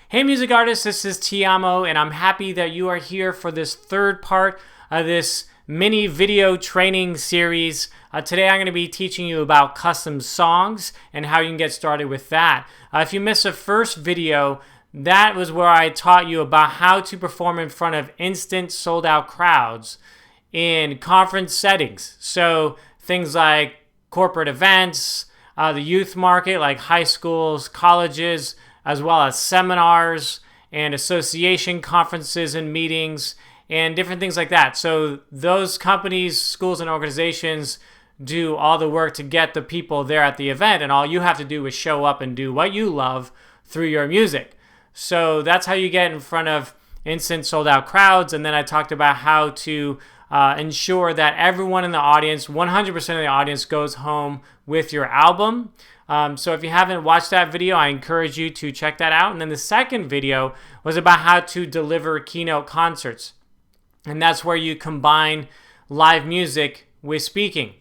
Hey music artists, this is Tiamo, and I'm happy that you are here for this third part of this mini video training series. Today I'm going to be teaching you about custom songs and how you can get started with that. If you missed the first video, that was where I taught you about how to perform in front of instant sold out crowds in conference settings. So things like corporate events, the youth market like high schools, colleges, as well as seminars and association conferences and meetings and different things like that. So those companies, schools, and organizations do all the work to get the people there at the event, and all you have to do is show up and do what you love through your music. So that's how you get in front of instant sold out crowds. And then I talked about how to ensure that everyone in the audience, 100% of the audience, goes home with your album. So if you haven't watched that video, I encourage you to check that out. And then the second video was about how to deliver keynote concerts. And that's where you combine live music with speaking.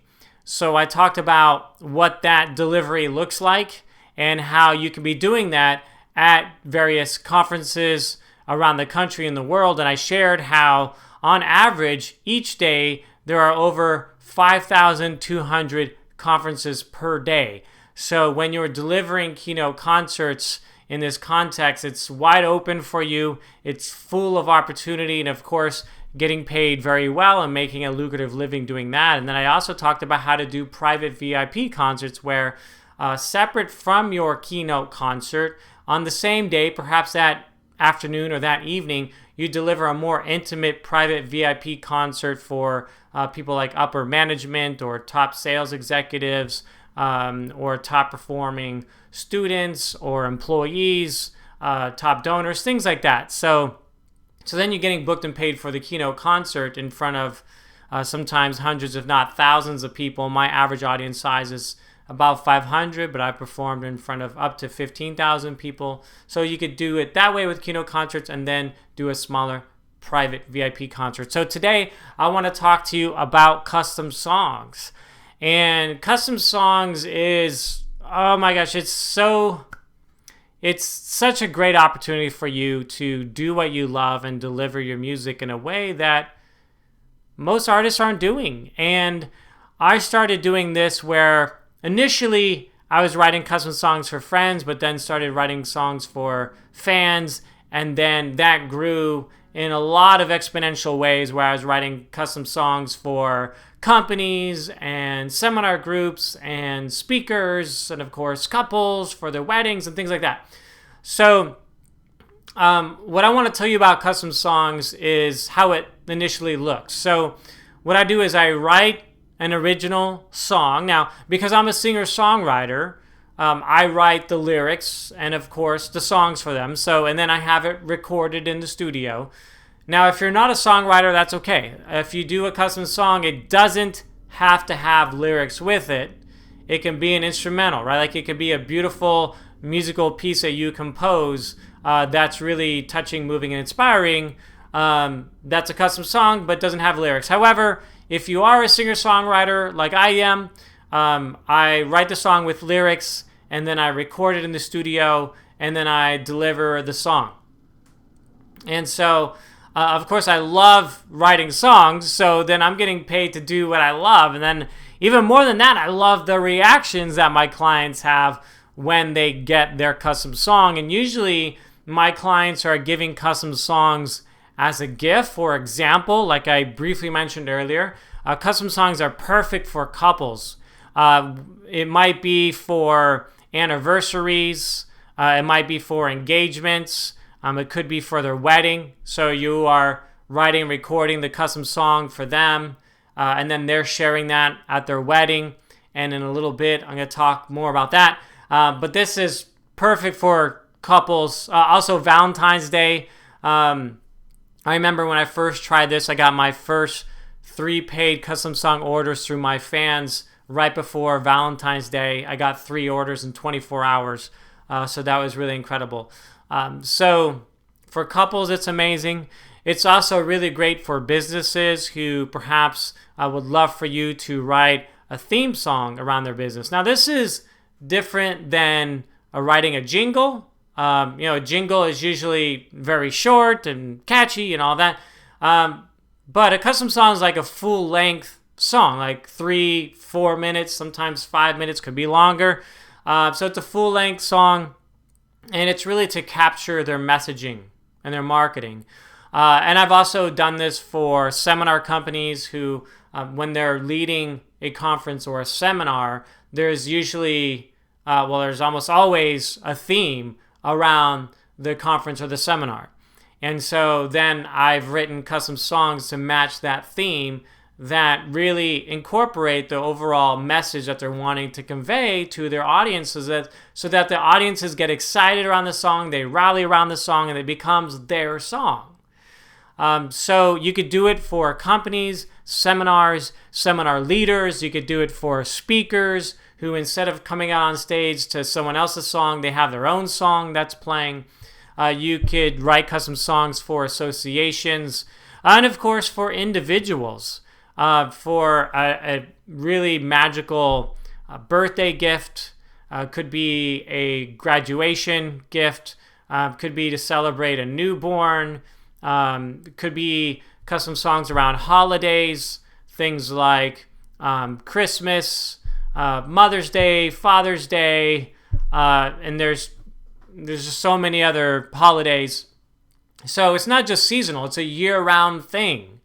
So I talked about what that delivery looks like and how you can be doing that at various conferences around the country and the world. And I shared how, on average, each day there are over 5,200 conferences per day. So when you're delivering keynote concerts in this context, it's wide open for you. It's full of opportunity and, of course, getting paid very well and making a lucrative living doing that. And then I also talked about how to do private VIP concerts where, separate from your keynote concert, on the same day, perhaps that afternoon or that evening, you deliver a more intimate private VIP concert for people like upper management or top sales executives, or top performing students or employees, top donors, things like that. So then you're getting booked and paid for the keynote concert in front of sometimes hundreds, if not thousands of people. My average audience size is about 500, but I performed in front of up to 15,000 people. So you could do it that way with keynote concerts and then do a smaller private VIP concert. So today I want to talk to you about custom songs. And custom songs is, oh my gosh, it's such a great opportunity for you to do what you love and deliver your music in a way that most artists aren't doing. And I started doing this where initially I was writing custom songs for friends, but then started writing songs for fans. And then that grew in a lot of exponential ways where I was writing custom songs for companies and seminar groups and speakers and, of course, couples for their weddings and things like that. So what I want to tell you about custom songs is how it initially looks. So what I do is I write an original song. Now, because I'm a singer-songwriter, I write the lyrics and, of course, the songs for them. And then I have it recorded in the studio. Now, if you're not a songwriter, that's okay. If you do a custom song, it doesn't have to have lyrics with it. It can be an instrumental, right? Like it could be a beautiful musical piece that you compose that's really touching, moving, and inspiring. That's a custom song, but doesn't have lyrics. However, if you are a singer-songwriter like I am, I write the song with lyrics, and then I record it in the studio, and then I deliver the song. And so, of course, I love writing songs, so then I'm getting paid to do what I love. And then even more than that, I love the reactions that my clients have when they get their custom song. And usually my clients are giving custom songs as a gift. For example, like I briefly mentioned earlier, custom songs are perfect for couples. It might be for anniversaries. It might be for engagements. It could be for their wedding. So you are writing and recording the custom song for them, and then they're sharing that at their wedding. And in a little bit, I'm going to talk more about that. But this is perfect for couples. Also, Valentine's Day. I remember when I first tried this, I got my first 3 paid custom song orders through my fans right before Valentine's Day. I got 3 orders in 24 hours. So that was really incredible. So for couples, it's amazing. It's also really great for businesses who perhaps would love for you to write a theme song around their business. Now, this is different than writing a jingle. A jingle is usually very short and catchy and all that. But a custom song is like a full-length song, like 3-4 minutes, sometimes 5 minutes, could be longer. So it's a full-length song, and it's really to capture their messaging and their marketing. And I've also done this for seminar companies who, when they're leading a conference or a seminar, there's usually, there's almost always a theme around the conference or the seminar. And so then I've written custom songs to match that theme that really incorporate the overall message that they're wanting to convey to their audiences, so that the audiences get excited around the song, they rally around the song, and it becomes their song. So you could do it for companies, seminars, seminar leaders. You could do it for speakers who, instead of coming out on stage to someone else's song, they have their own song that's playing. You could write custom songs for associations, and of course for individuals, for a really magical birthday gift. Could be a graduation gift, could be to celebrate a newborn, could be custom songs around holidays, things like Christmas, Mother's Day, Father's Day, and there's just so many other holidays. So it's not just seasonal, it's a year-round thing.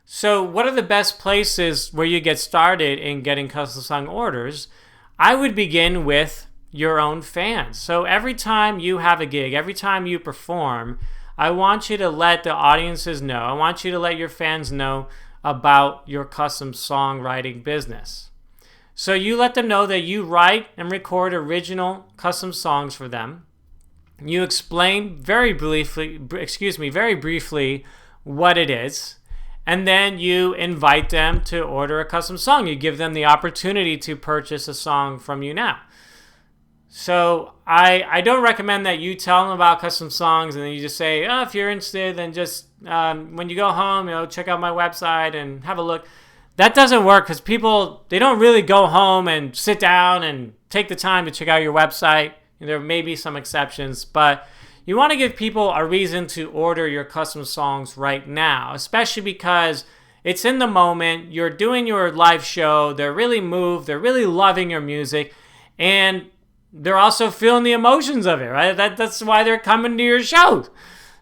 So what are the best places where you get started in getting custom song orders? I would begin with your own fans. So every time you have a gig, every time you perform, I want you to let the audiences know, I want you to let your fans know about your custom songwriting business. So you let them know that you write and record original custom songs for them. You explain very briefly what it is, and then you invite them to order a custom song. You give them the opportunity to purchase a song from you now. So I don't recommend that you tell them about custom songs and then you just say, oh, if you're interested, then just when you go home, check out my website and have a look. That doesn't work because people, they don't really go home and sit down and take the time to check out your website. There may be some exceptions, but you want to give people a reason to order your custom songs right now, especially because it's in the moment. You're doing your live show. They're really moved. They're really loving your music, and they're also feeling the emotions of it, right? That's why they're coming to your show.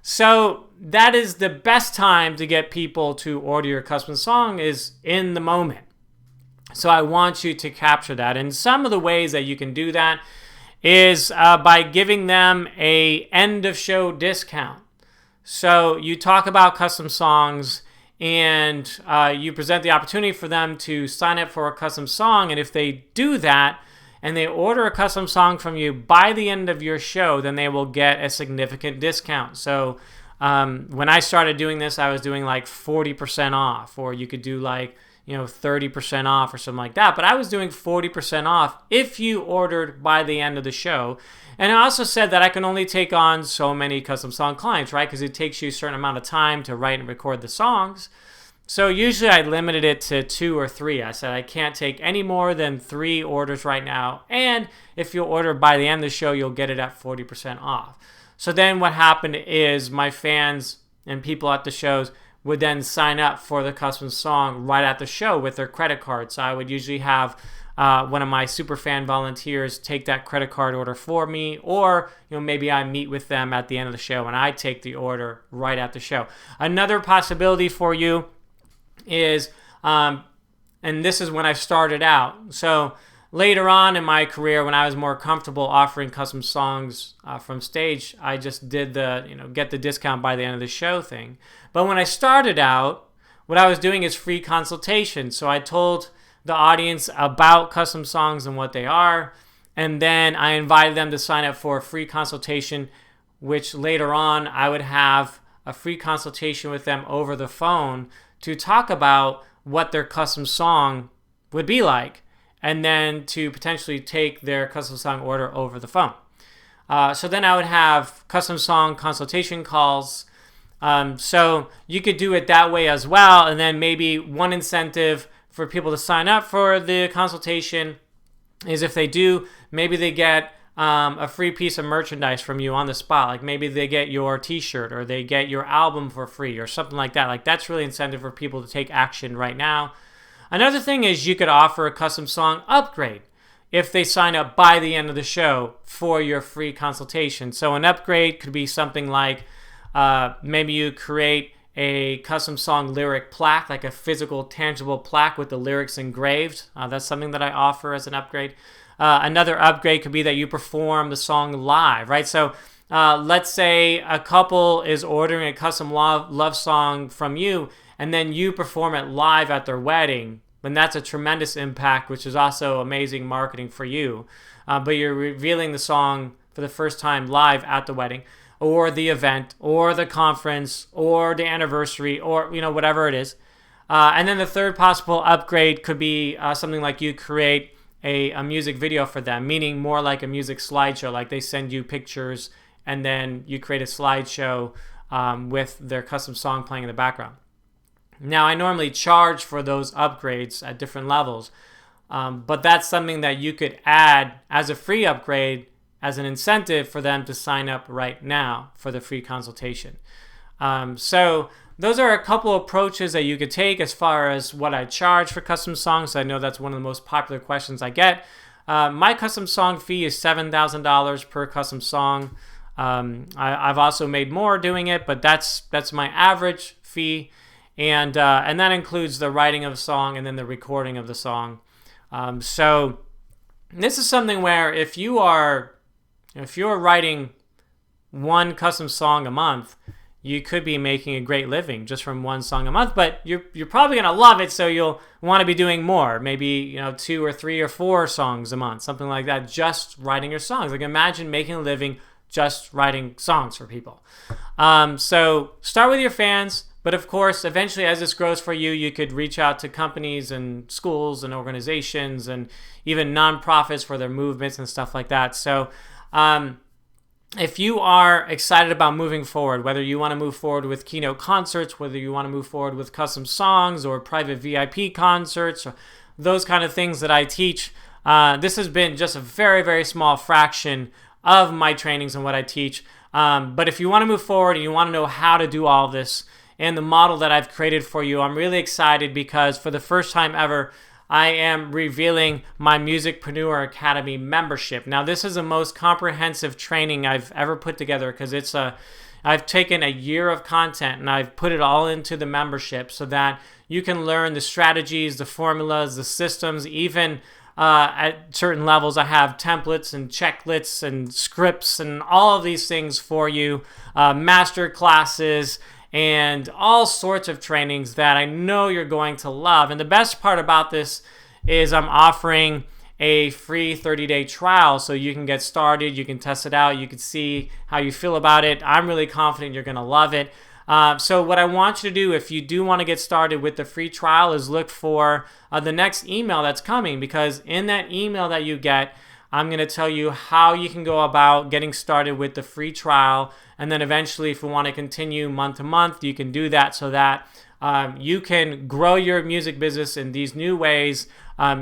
So that is the best time to get people to order your custom song, is in the moment. So I want you to capture that. And some of the ways that you can do that is by giving them a end of show discount. So you talk about custom songs and you present the opportunity for them to sign up for a custom song. And if they do that and they order a custom song from you by the end of your show, then they will get a significant discount. So when I started doing this, I was doing like 40% off, or you could do like 30% off or something like that. But I was doing 40% off if you ordered by the end of the show. And I also said that I can only take on so many custom song clients, right? Because it takes you a certain amount of time to write and record the songs. So usually I limited it to 2 or 3. I said I can't take any more than 3 orders right now. And if you order by the end of the show, you'll get it at 40% off. So then what happened is my fans and people at the shows would then sign up for the custom song right at the show with their credit card. So I would usually have one of my super fan volunteers take that credit card order for me, or maybe I meet with them at the end of the show and I take the order right at the show. Another possibility for you is, and this is when I started out. So later on in my career, when I was more comfortable offering custom songs from stage, I just did the, get the discount by the end of the show thing. But when I started out, what I was doing is free consultation. So I told the audience about custom songs and what they are, and then I invited them to sign up for a free consultation, which later on I would have a free consultation with them over the phone to talk about what their custom song would be like, and then to potentially take their custom song order over the phone. So then I would have custom song consultation calls. So you could do it that way as well. And then maybe one incentive for people to sign up for the consultation is if they do, maybe they get a free piece of merchandise from you on the spot. Like maybe they get your t-shirt or they get your album for free or something like that. Like that's really incentive for people to take action right now. Another thing is you could offer a custom song upgrade if they sign up by the end of the show for your free consultation. So an upgrade could be something like maybe you create a custom song lyric plaque, like a physical, tangible plaque with the lyrics engraved. That's something that I offer as an upgrade. Another upgrade could be that you perform the song live, right? So let's say a couple is ordering a custom love song from you, and then you perform it live at their wedding. And that's a tremendous impact, which is also amazing marketing for you. But you're revealing the song for the first time live at the wedding, or the event, or the conference, or the anniversary, or whatever it is. And then the third possible upgrade could be something like you create a music video for them, meaning more like a music slideshow. Like they send you pictures, and then you create a slideshow with their custom song playing in the background. Now, I normally charge for those upgrades at different levels, but that's something that you could add as a free upgrade as an incentive for them to sign up right now for the free consultation. So those are a couple approaches that you could take as far as what I charge for custom songs. I know that's one of the most popular questions I get. My custom song fee is $7,000 per custom song. I've also made more doing it, but that's my average fee. And that includes the writing of the song and then the recording of the song. So this is something where if you're writing one custom song a month, you could be making a great living just from one song a month. But you're probably gonna love it, so you'll want to be doing more. Maybe 2 or 3 or 4 songs a month, something like that. Just writing your songs. Like imagine making a living just writing songs for people. So start with your fans. But of course, eventually as this grows for you, you could reach out to companies and schools and organizations and even nonprofits for their movements and stuff like that. So if you are excited about moving forward, whether you want to move forward with Keynote concerts, whether you want to move forward with custom songs or private VIP concerts, or those kind of things that I teach, this has been just a very, very small fraction of my trainings and what I teach. But if you want to move forward and you want to know how to do all this, and the model that I've created for you, I'm really excited because for the first time ever, I am revealing my Musicpreneur Academy membership. Now, this is the most comprehensive training I've ever put together because I've taken a year of content and I've put it all into the membership so that you can learn the strategies, the formulas, the systems, even at certain levels. I have templates and checklists and scripts and all of these things for you, master classes, and all sorts of trainings that I know you're going to love. And the best part about this is I'm offering a free 30-day trial so you can get started, you can test it out, you can see how you feel about it. I'm really confident you're going to love it. So what I want you to do, if you do want to get started with the free trial, is look for the next email that's coming, because in that email that you get, I'm going to tell you how you can go about getting started with the free trial. And then eventually, if you want to continue month to month, you can do that so that you can grow your music business in these new ways,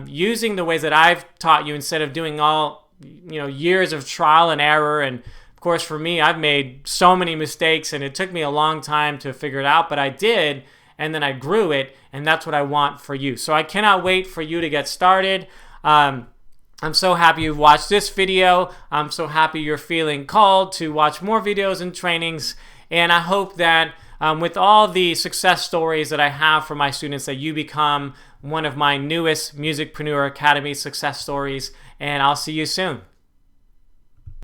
using the ways that I've taught you instead of doing all years of trial and error. And of course, for me, I've made so many mistakes and it took me a long time to figure it out, but I did. And then I grew it, and that's what I want for you. So I cannot wait for you to get started. I'm so happy you've watched this video. I'm so happy you're feeling called to watch more videos and trainings. And I hope that with all the success stories that I have for my students, that you become one of my newest Musicpreneur Academy success stories. And I'll see you soon.